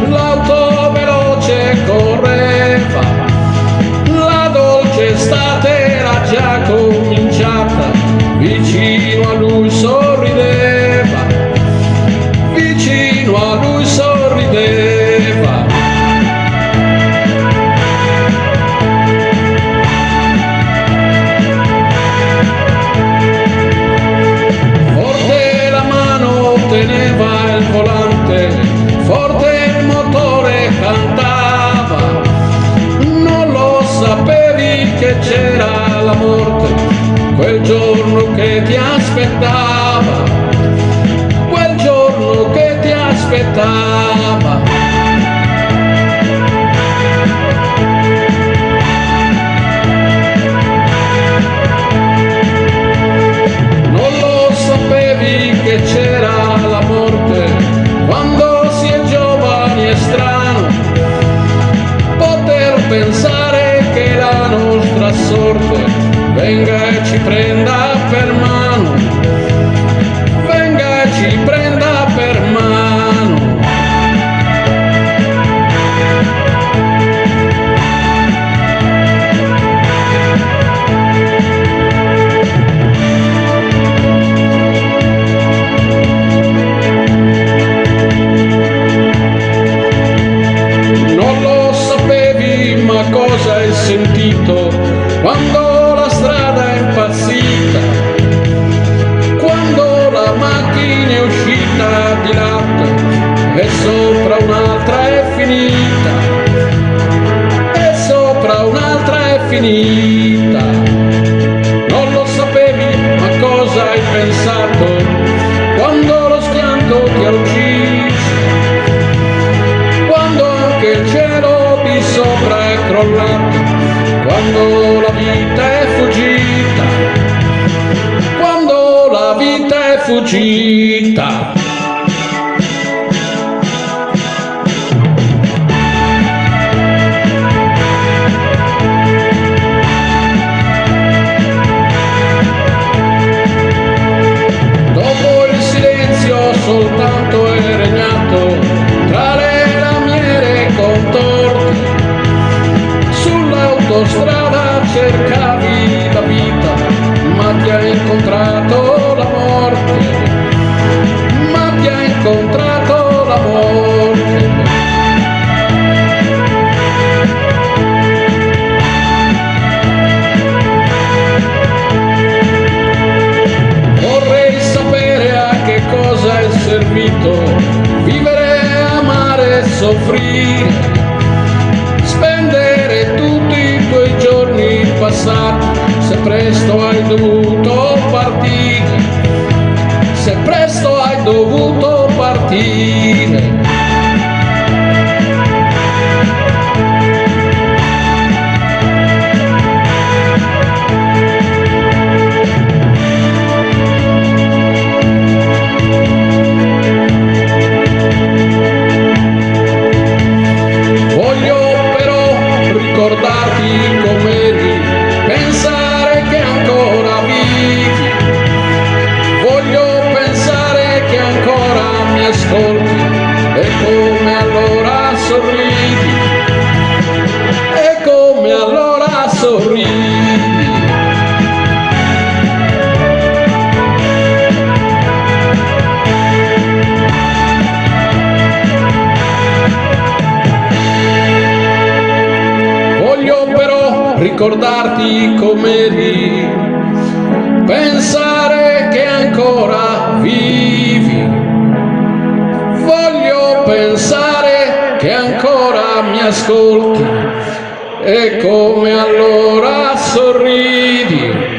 l'auto veloce correva, la dolce estate era già cominciata, vicino a lui sorrideva, vicino a lui sorrideva. Forte la mano teneva il volante, forte il motore cantava, non lo sapevi che c'era la morte quel giorno che ti aspettava, quel giorno che ti aspettava. Non lo sapevi che c'era la morte quando si è giovani e strano poter pensare che la nostra sorte venga e ci prenda per mano, venga e ci prenda per mano. Non lo sapevi, ma cosa hai sentito quando la strada è impazzita, quando la macchina è uscita di lato e sopra un'altra è finita, e sopra un'altra è finita. Non lo sapevi, ma cosa hai pensato quando lo schianto ti ha ucciso, quando anche il cielo di sopra è crollato, quando la vita è fuggita, quando la vita è fuggita. Dopo il silenzio soltanto è regnato tra le lamiere contorte, sull'autostrada cercavi la vita, ma ti ha incontrato la morte, ma ti ha incontrato la morte. Vorrei sapere a che cosa è servito vivere, amare e soffrire, spendere tutti i tuoi giorni passati, se presto hai dovuto partire, se presto hai dovuto partire. Voglio però ricordarti com'eri, pensare che ancora vivi, voglio pensare che ancora mi ascolti e come allora sorridi, e come allora sorridi. Voglio però ricordarti com'eri, pensare che ancora vivi, voglio pensare che ancora mi ascolti e come allora sorridi.